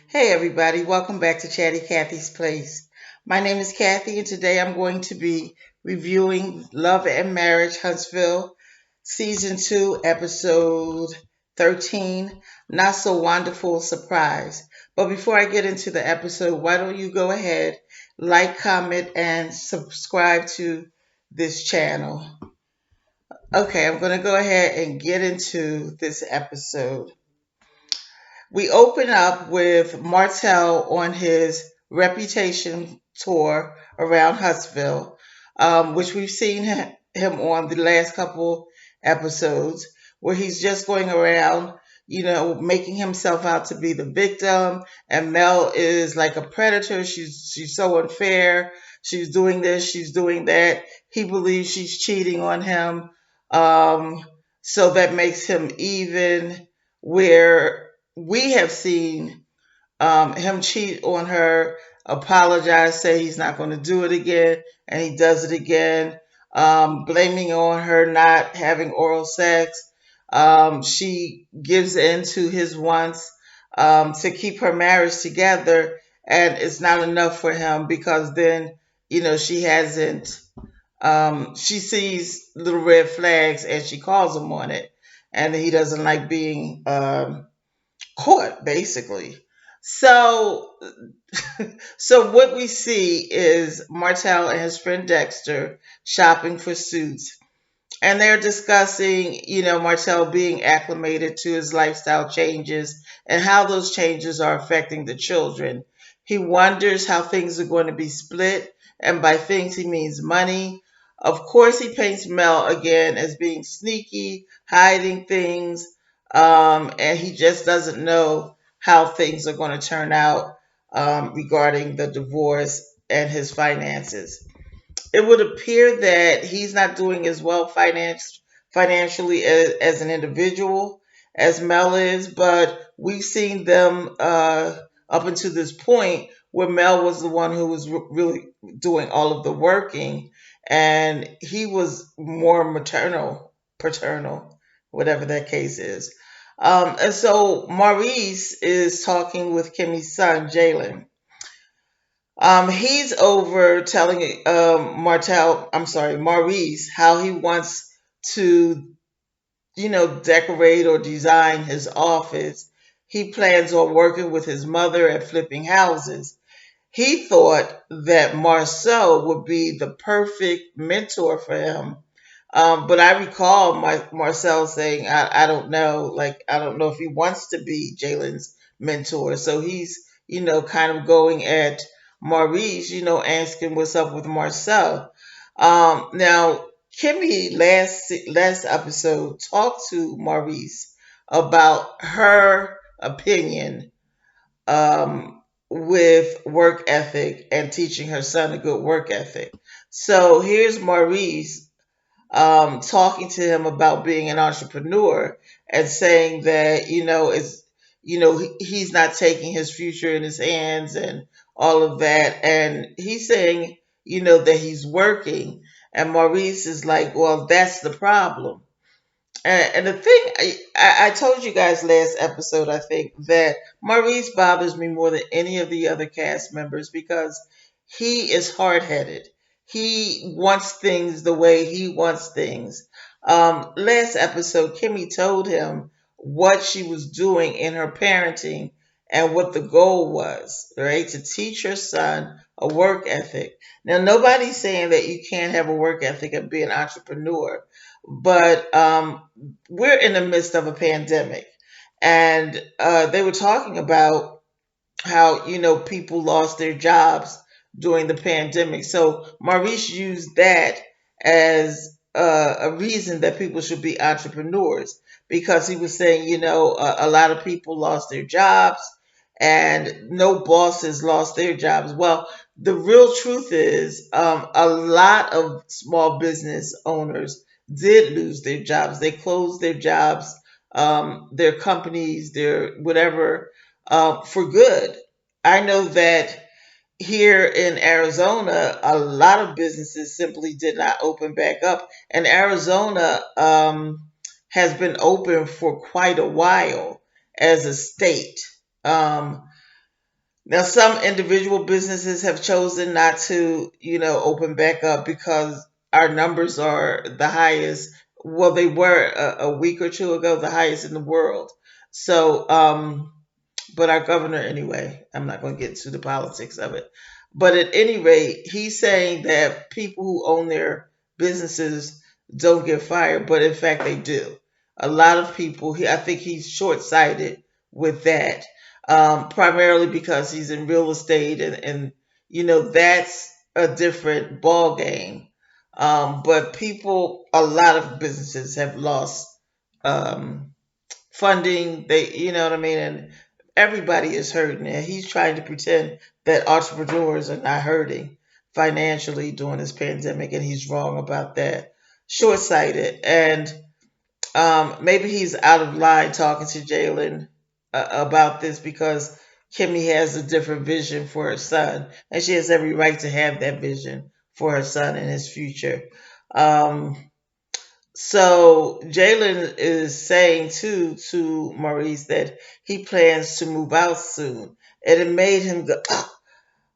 Hey everybody, welcome back to Chatty Cathy's Place. My name is Kathy and today I'm going to be reviewing Love and Marriage Huntsville Season 2, Episode 13, Not So Wonderful Surprise. But before I get into the episode, why don't you go ahead, like, comment, and subscribe to this channel. Okay, I'm going to go ahead and get into this episode. We open up with Martell on his reputation tour around Huntsville, which we've seen him on the last couple episodes, where he's just going around, making himself out to be the victim, and Mel is like a predator. She's so unfair. She's doing this, she's doing that. He believes she's cheating on him, um, so that makes him even. Where we have seen him cheat on her, apologize, say he's not going to do it again, and he does it again, blaming on her not having oral sex. She gives in to his wants to keep her marriage together, and it's not enough for him because then, she hasn't. She sees little red flags and she calls him on it, and he doesn't like being caught basically. So so what we see is Martell and his friend Dexter shopping for suits, and they're discussing, Martell being acclimated to his lifestyle changes and how those changes are affecting the children. He wonders how things are going to be split, and by things he means money. Of course, he paints Mel again as being sneaky, hiding things, and he just doesn't know how things are going to turn out regarding the divorce and his finances. It would appear that he's not doing as well financially as an individual as Mel is, but we've seen them up until this point where Mel was the one who was really doing all of the working, and he was more paternal, whatever that case is. And so Maurice is talking with Kimmy's son, Jalen. He's over telling Maurice, how he wants to, decorate or design his office. He plans on working with his mother at flipping houses. He thought that Marcel would be the perfect mentor for him. But I recall Marcel saying, I don't know, like, I don't know if he wants to be Jalen's mentor. So he's, kind of going at Maurice, asking what's up with Marcel. Now, Kimmy last episode talked to Maurice about her opinion with work ethic and teaching her son a good work ethic. So here's Maurice talking to him about being an entrepreneur and saying that, he's not taking his future in his hands and all of that. And he's saying, that he's working. And Maurice is like, well, that's the problem. And the thing, I told you guys last episode, I think, that Maurice bothers me more than any of the other cast members because he is hard headed. He wants things the way he wants things. Last episode, Kimmy told him what she was doing in her parenting and what the goal was, right? To teach her son a work ethic. Now, nobody's saying that you can't have a work ethic and be an entrepreneur, but we're in the midst of a pandemic, and they were talking about how people lost their jobs during the pandemic. So Maurice used that as a reason that people should be entrepreneurs because he was saying, a lot of people lost their jobs and no bosses lost their jobs. Well, the real truth is a lot of small business owners did lose their jobs. They closed their jobs, their companies, their whatever, for good. I know that here in Arizona, a lot of businesses simply did not open back up, and Arizona has been open for quite a while as a state. Um, Now, some individual businesses have chosen not to, open back up because our numbers are the highest. Well, they were a week or two ago, the highest in the world. So, but our governor, anyway, I'm not going to get into the politics of it. But at any rate, he's saying that people who own their businesses don't get fired, but in fact, they do. A lot of people, I think he's short sighted with that, primarily because he's in real estate, and that's a different ball game. But people, a lot of businesses have lost um, funding. You know what I mean, and everybody is hurting. And he's trying to pretend that entrepreneurs are not hurting financially during this pandemic, and he's wrong about that. Short sighted, and maybe he's out of line talking to Jalen about this because Kimmy has a different vision for her son, and she has every right to have that vision for her son and his future. Um, so Jalen is saying too to Maurice that he plans to move out soon, and it made him go, "Ah,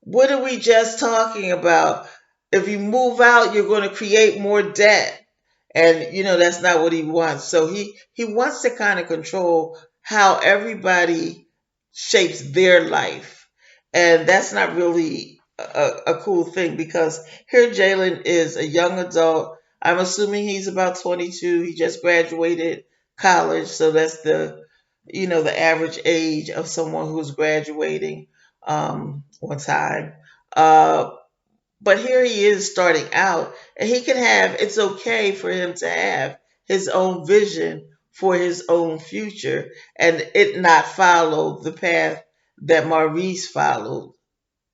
what are we just talking about? If you move out, you're going to create more debt." And that's not what he wants. So he wants to kind of control how everybody shapes their life, and that's not really a cool thing because here Jalen is a young adult. I'm assuming he's about 22. He just graduated college, so that's the average age of someone who's graduating on time. Uh, but here he is starting out, and it's okay for him to have his own vision for his own future and it not follow the path that Maurice followed.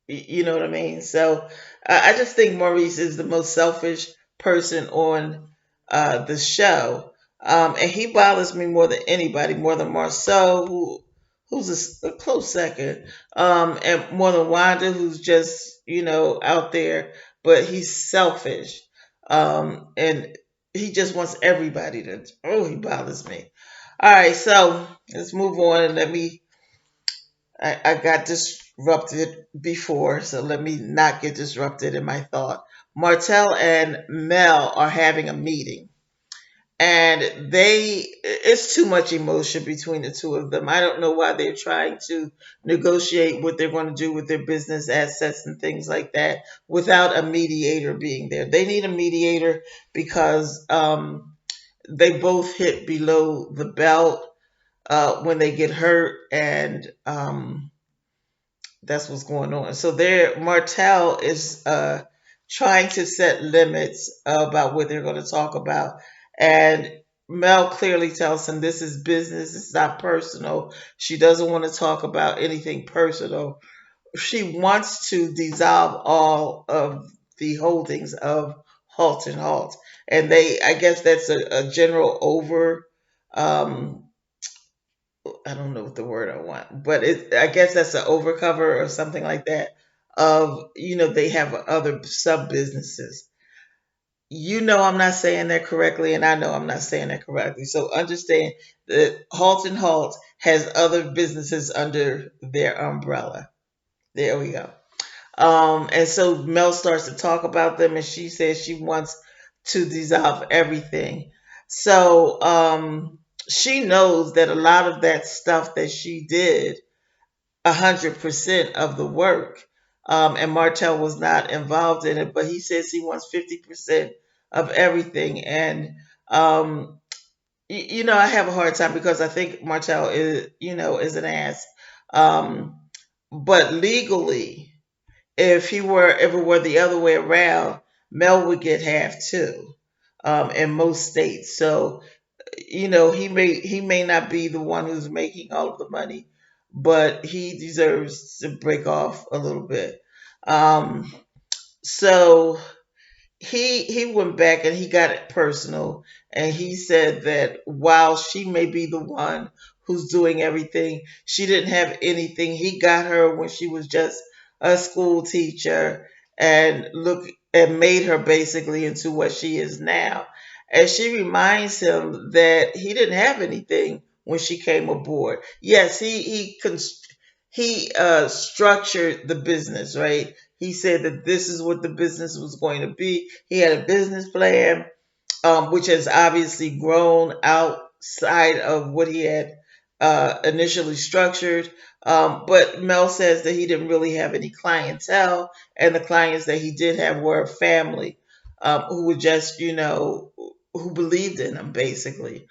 You know what I mean? So I just think Maurice is the most selfish person on the show, and he bothers me more than anybody, more than Marceau, who's a close second, and more than Wanda, who's just out there, but he's selfish, and he just wants everybody to. Oh, he bothers me. All right, so let's move on and let me I got disrupted before, so let me not get disrupted in my thought. Martell and Mel are having a meeting, and it's too much emotion between the two of them. I don't know why they're trying to negotiate what they're going to do with their business assets and things like that without a mediator being there. They need a mediator because they both hit below the belt when they get hurt, and that's what's going on. So there, Martell is trying to set limits about what they're going to talk about, and Mel clearly tells him this is business; it's not personal. She doesn't want to talk about anything personal. She wants to dissolve all of the holdings of Halt and Halt, and I guess that's a general over. Um, I don't know what the word I want, but I guess that's an overcover or something like that. They have other sub businesses. I'm not saying that correctly, and I know I'm not saying that correctly. So understand that Halt and Halt has other businesses under their umbrella. There we go. And so Mel starts to talk about them, and she says she wants to dissolve everything. So she knows that a lot of that stuff that she did, 100% of the work, and Martell was not involved in it, but he says he wants 50% of everything. And I have a hard time because I think Martell is an ass. Um, but legally, if it were the other way around, Mel would get half too, in most states. So, he may not be the one who's making all of the money, but he deserves to break off a little bit. Um, so he went back and he got it personal, and he said that while she may be the one who's doing everything, she didn't have anything. He got her when she was just a school teacher, and made her basically into what she is now. And she reminds him that he didn't have anything when she came aboard. Yes, he structured the business, right? He said that this is what the business was going to be. He had a business plan, which has obviously grown outside of what he had initially structured. But Mel says that he didn't really have any clientele, and the clients that he did have were family, who were just, who believed in him, basically,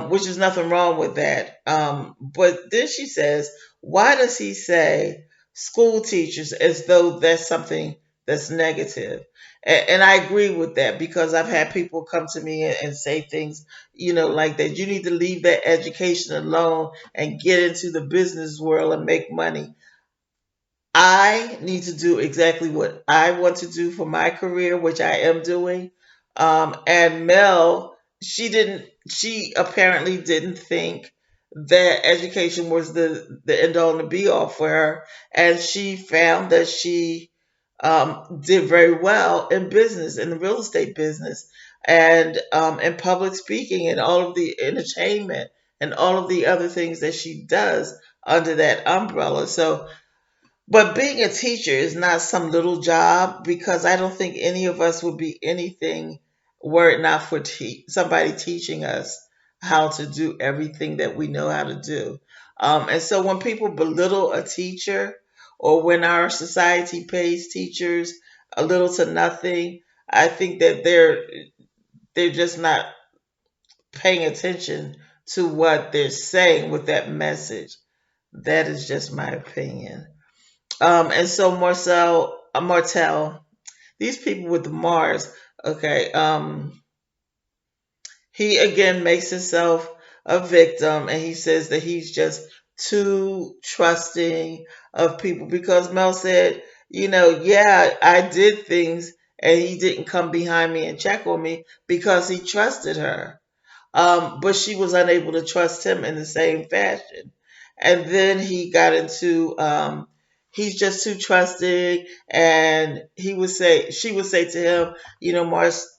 which is nothing wrong with that. But then she says, why does he say school teachers as though that's something that's negative? And I agree with that because I've had people come to me and say things, like that. You need to leave that education alone and get into the business world and make money. I need to do exactly what I want to do for my career, which I am doing. And Mel, she apparently didn't think that education was the end all and the be all for her. And she found that she did very well in business, in the real estate business, and in public speaking, and all of the entertainment, and all of the other things that she does under that umbrella. So, but being a teacher is not some little job, because I don't think any of us would be anything were it not for somebody teaching us how to do everything that we know how to do. And so when people belittle a teacher, or when our society pays teachers a little to nothing, I think that they're just not paying attention to what they're saying with that message. That is just my opinion. And so Martel, these people with the Mars, okay, he again makes himself a victim, and he says that he's just too trusting of people, because Mel said, yeah, I did things and he didn't come behind me and check on me because he trusted her. But she was unable to trust him in the same fashion. And then he got into, he's just too trusting, and she would say to him,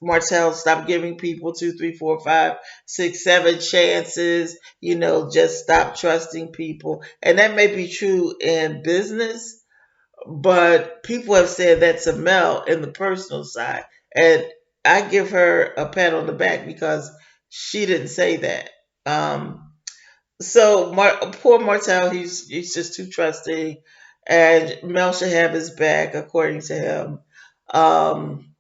Martell, stop giving people two, three, four, five, six, seven chances. Just stop trusting people, and that may be true in business, but people have said that to Mel in the personal side. And I give her a pat on the back because she didn't say that. So poor Martel, he's just too trusting, and Mel should have his back, according to him. Um,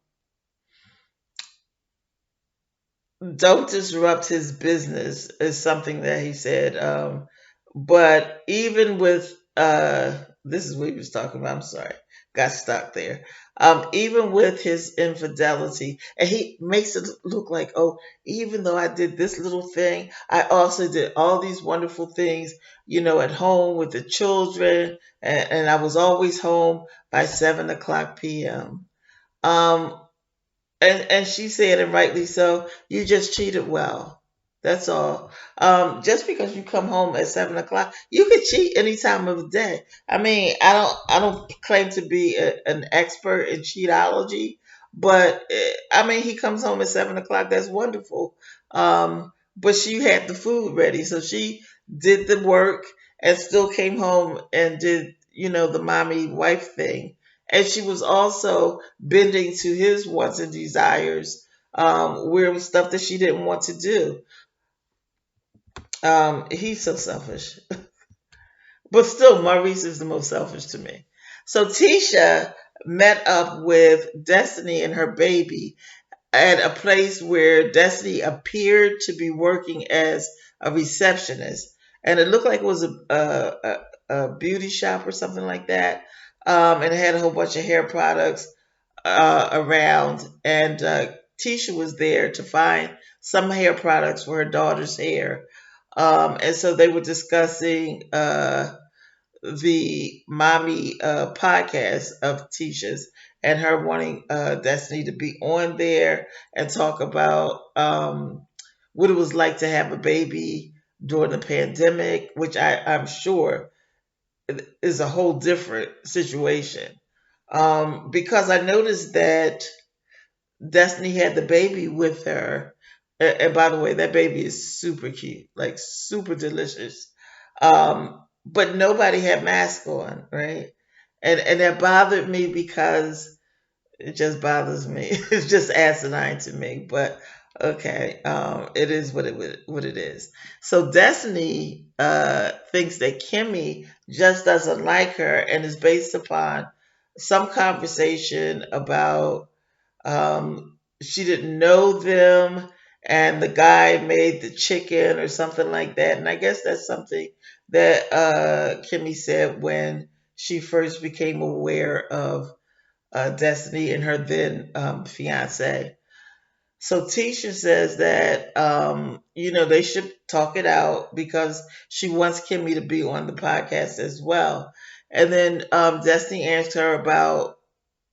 don't disrupt his business is something that he said. But even with this is what he was talking about. I'm sorry, got stuck there. Even with his infidelity, and he makes it look like, oh, even though I did this little thing, I also did all these wonderful things, at home with the children, and I was always home by 7 o'clock p.m. Um, and she said, and rightly so, you just cheated well. That's all. Just because you come home at 7 o'clock, you could cheat any time of the day. I mean, I don't claim to be an expert in cheatology, but I mean, he comes home at 7 o'clock. That's wonderful. But she had the food ready, so she did the work and still came home and did, the mommy wife thing. And she was also bending to his wants and desires, where it was stuff that she didn't want to do. He's so selfish. But still, Maurice is the most selfish to me. So Tisha met up with Destiny and her baby at a place where Destiny appeared to be working as a receptionist. And it looked like it was a beauty shop or something like that. And it had a whole bunch of hair products around, and Tisha was there to find some hair products for her daughter's hair. And so they were discussing the mommy podcast of Tisha's, and her wanting Destiny to be on there and talk about what it was like to have a baby during the pandemic, which I'm sure is a whole different situation. Because I noticed that Destiny had the baby with her. And by the way, that baby is super cute, like super delicious. but nobody had masks on, right? And that bothered me because it just bothers me. It's just asinine to me. But okay, it is what it is. So Destiny thinks that Kimmy just doesn't like her, and is based upon some conversation about she didn't know them, and the guy made the chicken or something like that. And I guess that's something that Kimmy said when she first became aware of Destiny and her then fiance. So Tisha says that they should talk it out because she wants Kimmy to be on the podcast as well. And then Destiny asked her about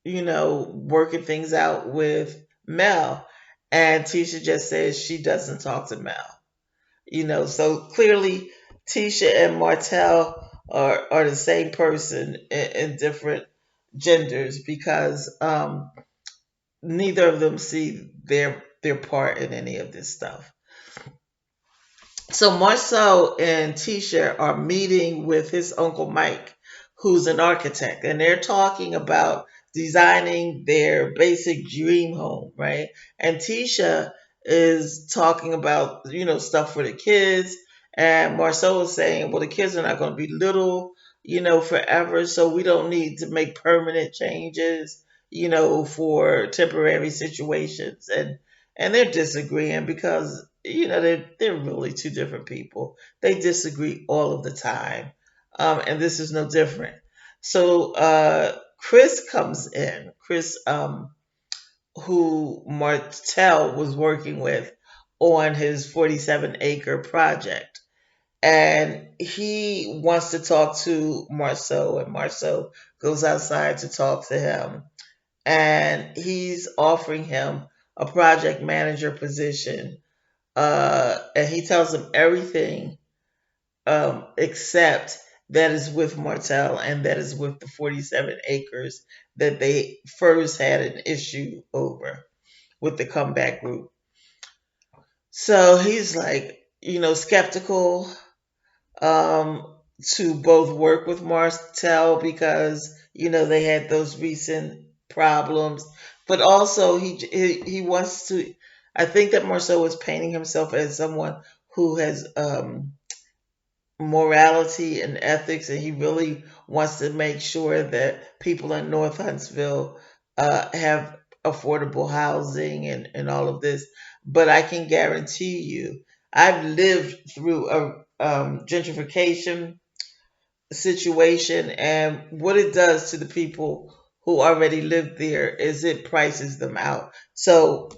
working things out with Mel, and Tisha just says she doesn't talk to Mel. So clearly Tisha and Martell are the same person in different genders because neither of them see their part in any of this stuff. So Marcel and Tisha are meeting with his uncle Mike, who's an architect, and they're talking about designing their basic dream home, right? And Tisha is talking about stuff for the kids, and Marcel is saying, well, the kids are not going to be little, forever, so we don't need to make permanent changes, for temporary situations, and they're disagreeing because they're really two different people. They disagree all of the time, and this is no different. So Chris comes in. Chris, who Martell was working with on his 47-acre project, and he wants to talk to Marceau, and Marceau goes outside to talk to him, and he's offering him a project manager position, and he tells him everything except that is with Martell, and that is with the 47 acres that they first had an issue over with the comeback group. So he's like, skeptical to both work with Martell because they had those recent problems, but also he wants to. I think that Marcel was painting himself as someone who has morality and ethics, and he really wants to make sure that people in North Huntsville have affordable housing and all of this. But I can guarantee you, I've lived through a gentrification situation, and what it does to the people who already live there is it prices them out. So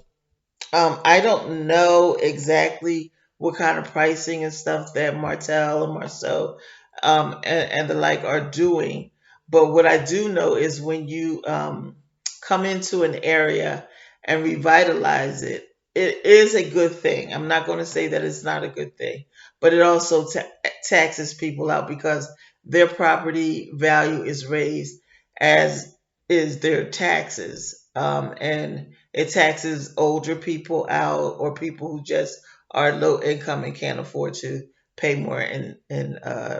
I don't know exactly what kind of pricing and stuff that Martell and Marceau and the like are doing. But what I do know is when you come into an area and revitalize it, it is a good thing. I'm not going to say that it's not a good thing, but it also taxes people out because their property value is raised, as is their taxes. And it taxes older people out, or people who just are low income and can't afford to pay more in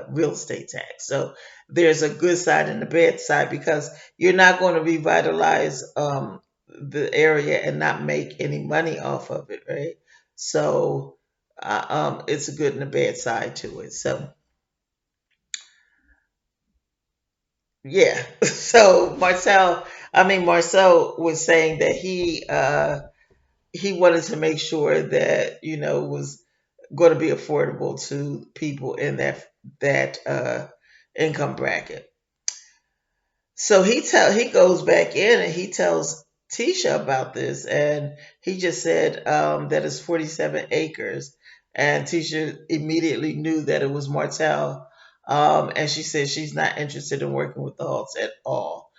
real estate tax. So there's a good side and a bad side because you're not going to revitalize the area and not make any money off of it, right? So it's a good and a bad side to it. So yeah. So Marcel was saying that he wanted to make sure that it was going to be affordable to people in that income bracket. So he goes back in and he tells Tisha about this, and he just said that it's 47 acres, and Tisha immediately knew that it was Martell, and she said she's not interested in working with the Halts at all.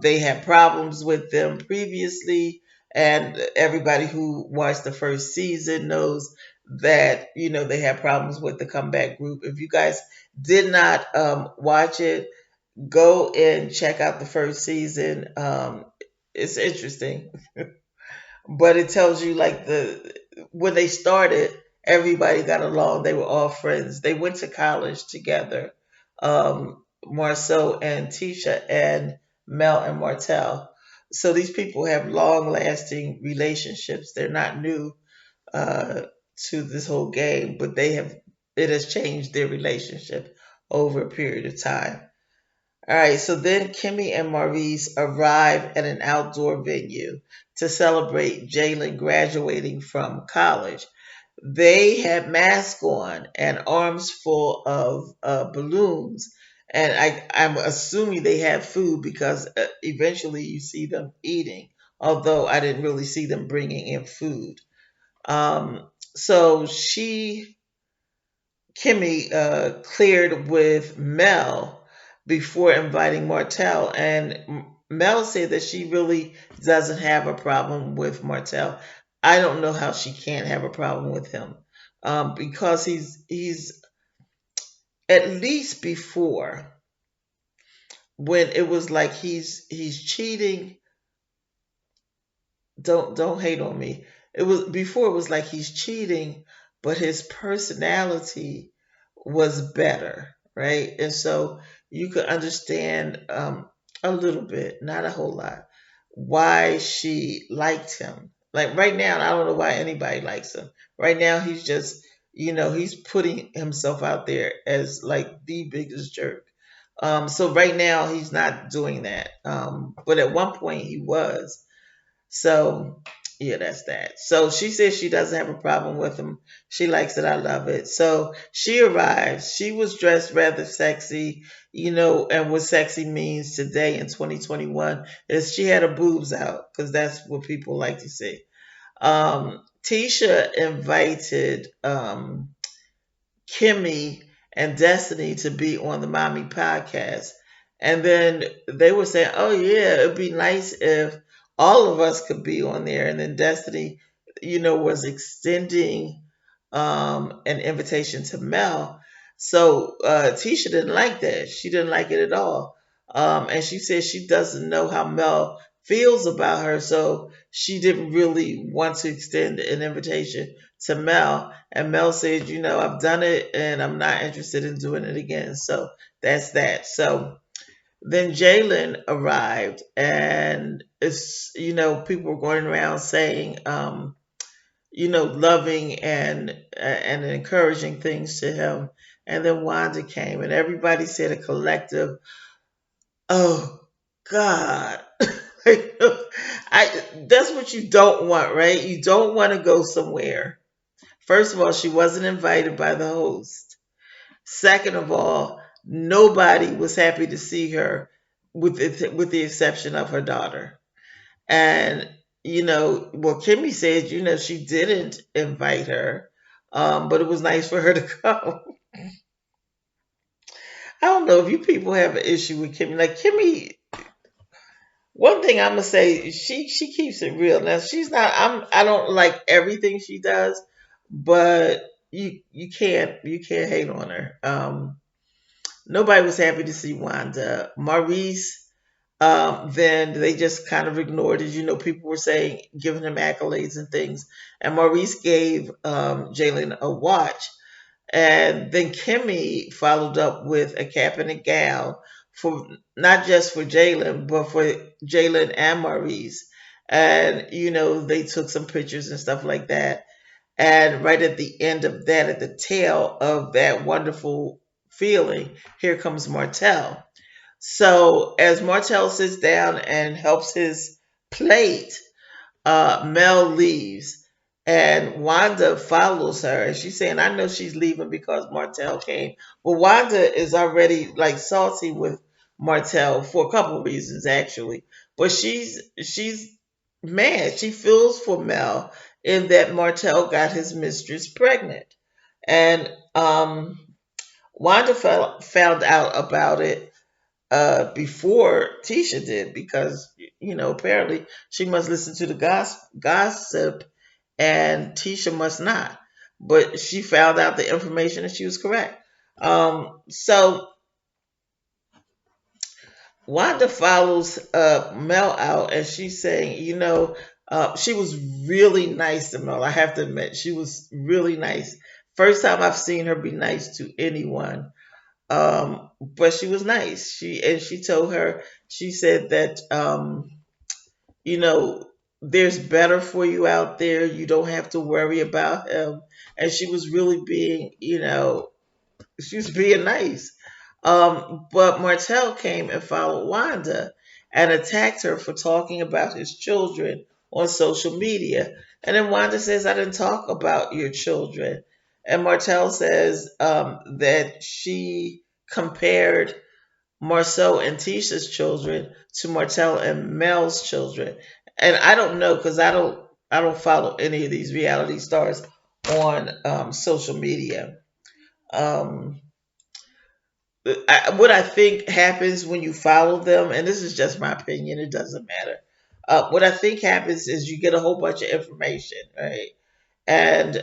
They had problems with them previously, and everybody who watched the first season knows that they had problems with the comeback group. If you guys did not watch it, go and check out the first season. It's interesting, but it tells you like when they started, everybody got along. They were all friends. They went to college together. Marceau and Tisha, and Mel and Martell. So these people have long lasting relationships. They're not new uh, to this whole game, but it has changed their relationship over a period of time. All right, so then Kimmy and Maurice arrive at an outdoor venue to celebrate Jalen graduating from college. They had masks on and arms full of balloons, and I'm assuming they had food because eventually you see them eating, although I didn't really see them bringing in food. So Kimmy cleared with Mel before inviting Martell, and Mel said that she really doesn't have a problem with Martell. I don't know how she can't have a problem with him, because he's at least before, when it was like he's cheating. Don't hate on me. It was before, it was like he's cheating, but his personality was better, right? And so you could understand a little bit, not a whole lot, why she liked him. Like right now, I don't know why anybody likes him. Right now, he's just, he's putting himself out there as like the biggest jerk. So right now, he's not doing that. But at one point, he was. So, yeah, that's that. So she says she doesn't have a problem with him. She likes it. I love it. So she arrives. She was dressed rather sexy, and what sexy means today in 2021 is she had her boobs out, because that's what people like to see. Tisha invited Kimmy and Destiny to be on the Mommy podcast. And then they were saying, oh, yeah, it'd be nice if all of us could be on there. And then Destiny, was extending an invitation to Mel. So Tisha didn't like that. She didn't like it at all. And she said she doesn't know how Mel feels about her. So she didn't really want to extend an invitation to Mel. And Mel said, I've done it and I'm not interested in doing it again. So that's that. So then Jalen arrived, and people were going around saying, loving and encouraging things to him. And then Wanda came, and everybody said a collective, "Oh God." That's what you don't want, right? You don't want to go somewhere. First of all, she wasn't invited by the host. Second of all, nobody was happy to see her, with the exception of her daughter. And well, Kimmy said, she didn't invite her, but it was nice for her to come. I don't know if you people have an issue with Kimmy. Like Kimmy, one thing I'm gonna say, she keeps it real. Now she's not. I don't like everything she does, but you can't hate on her. Nobody was happy to see Wanda. Maurice, then they just kind of ignored it. People were saying, giving him accolades and things. And Maurice gave Jalen a watch. And then Kimmy followed up with a cap and a gown, for not just for Jalen, but for Jalen and Maurice. And, they took some pictures and stuff like that. And right at the end of that, at the tail of that wonderful feeling, here comes Martell. So as Martell sits down and helps his plate, Mel leaves, and Wanda follows her, and she's saying, "I know she's leaving because Martell came." Well, Wanda is already like salty with Martell for a couple of reasons, actually, but she's mad. She feels for Mel in that Martell got his mistress pregnant, and Wanda found out about it before Tisha did, because apparently she must listen to the gossip, and Tisha must not. But she found out the information and she was correct. So Wanda follows Mel out, and she's saying, she was really nice to Mel. I have to admit, she was really nice. First time I've seen her be nice to anyone. But she was nice. She told her, she said that you know, there's better for you out there. You don't have to worry about him. And she was really being, she was being nice. But Martell came and followed Wanda and attacked her for talking about his children on social media. And then Wanda says, I didn't talk about your children. And Martell says that she compared Marceau and Tisha's children to Martell and Mel's children. And I don't know because I don't follow any of these reality stars on social media. Um, what I think happens when you follow them, and this is just my opinion, it doesn't matter. What I think happens is you get a whole bunch of information, right? And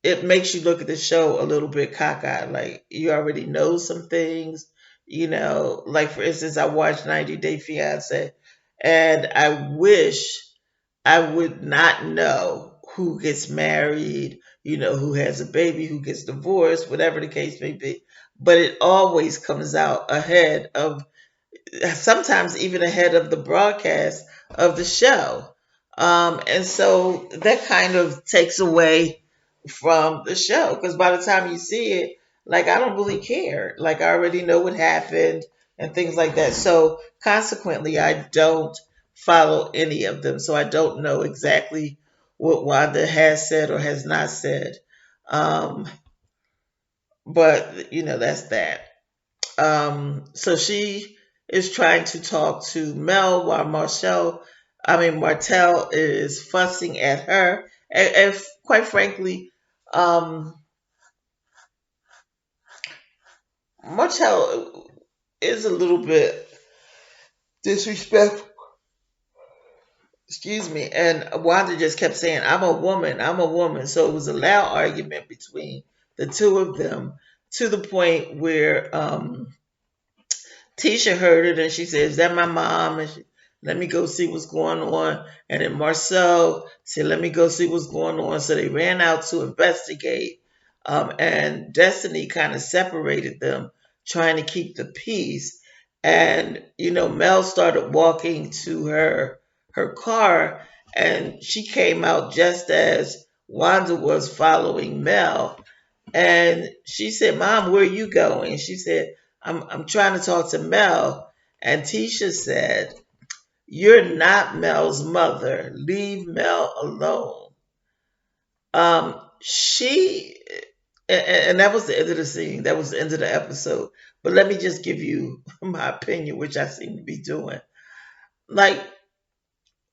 it makes you look at the show a little bit cockeyed. Like you already know some things, like for instance, I watched 90 Day Fiance, and I wish I would not know who gets married, who has a baby, who gets divorced, whatever the case may be. But it always comes out ahead of, sometimes even ahead of the broadcast of the show. And so that kind of takes away from the show because by the time you see it, like I don't really care. Like I already know what happened and things like that. So consequently, I don't follow any of them. So I don't know exactly what Wanda has said or has not said. Um, but that's that. So she is trying to talk to Mel while Martell is fussing at her. And quite frankly, um, Martell is a little bit disrespectful. Excuse me. And Wanda just kept saying, I'm a woman, I'm a woman. So it was a loud argument between the two of them to the point where Tisha heard it and she said, Is that my mom? And let me go see what's going on. And then Marcel said, Let me go see what's going on. So they ran out to investigate. And Destiny kind of separated them, trying to keep the peace. And, Mel started walking to her car and she came out just as Wanda was following Mel. And she said, Mom, where are you going? She said, I'm trying to talk to Mel. And Tisha said, You're not Mel's mother. Leave Mel alone. She and that was the end of the scene. That was the end of the episode. But let me just give you my opinion, which I seem to be doing. Like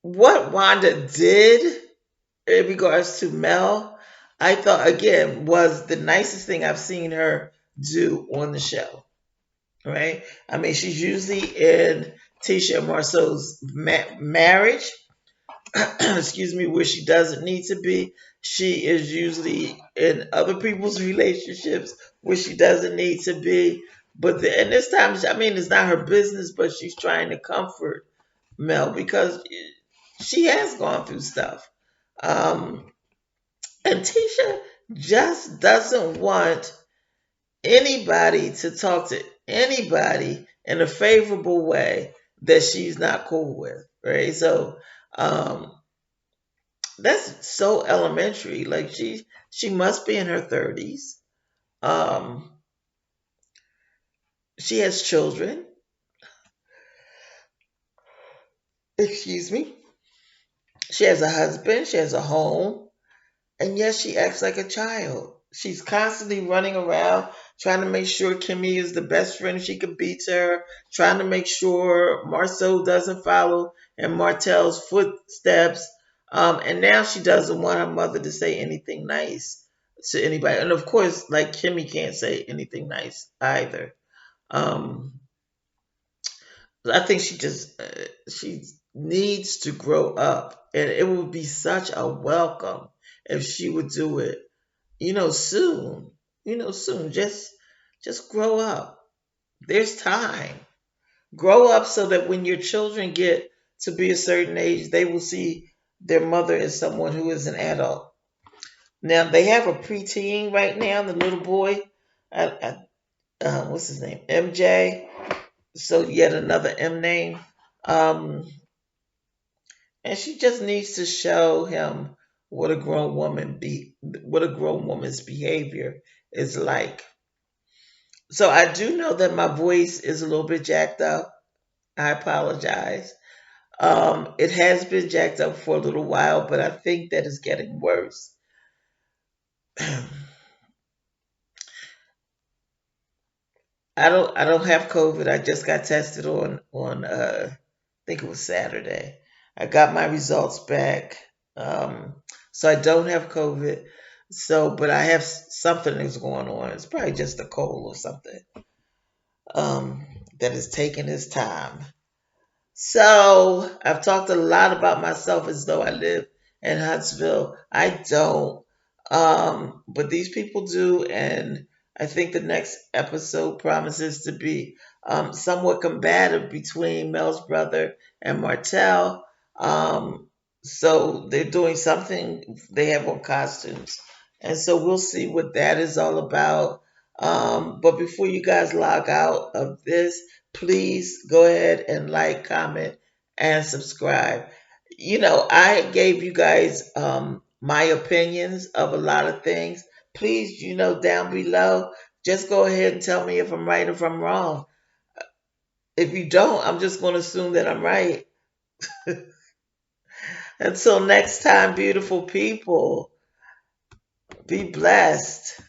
what Wanda did in regards to Mel, I thought again was the nicest thing I've seen her do on the show. Right? I mean, she's usually in Tisha and Marceau's marriage, excuse me, where she doesn't need to be. She is usually in other people's relationships where she doesn't need to be. And this time, I mean, it's not her business, but she's trying to comfort Mel because she has gone through stuff. Um, and Tisha just doesn't want anybody to talk to anybody in a favorable way that she's not cool with, right? So um, that's so elementary. Like she must be in her 30s. Um, she has children. Excuse me. She has a husband. She has a home. And yes, she acts like a child. She's constantly running around trying to make sure Kimmy is the best friend she could be to her, trying to make sure Marceau doesn't follow in Martell's footsteps. And now she doesn't want her mother to say anything nice to anybody. And of course, like Kimmy can't say anything nice either. Um, I think she needs to grow up, and it would be such a welcome if she would do it soon. Soon. Just grow up. There's time. Grow up so that when your children get to be a certain age, they will see their mother as someone who is an adult. Now they have a preteen right now, the little boy. What's his name? MJ. So yet another M name. Um, and she just needs to show him what a grown woman's behavior is like. So I do know that my voice is a little bit jacked up. I apologize. It has been jacked up for a little while, but I think that it's getting worse. I don't have COVID. I just got tested on I think it was Saturday. I got my results back. Um, so I don't have COVID. So, but I have something that's going on. It's probably just a cold or something that is taking its time. So I've talked a lot about myself as though I live in Huntsville. I don't. But these people do, and I think the next episode promises to be somewhat combative between Mel's brother and Martell. So they're doing something, they have on costumes. And so we'll see what that is all about. But before you guys log out of this, please go ahead and like, comment, and subscribe. I gave you guys my opinions of a lot of things. Please, down below, just go ahead and tell me if I'm right or if I'm wrong. If you don't, I'm just going to assume that I'm right. Until next time, beautiful people, be blessed.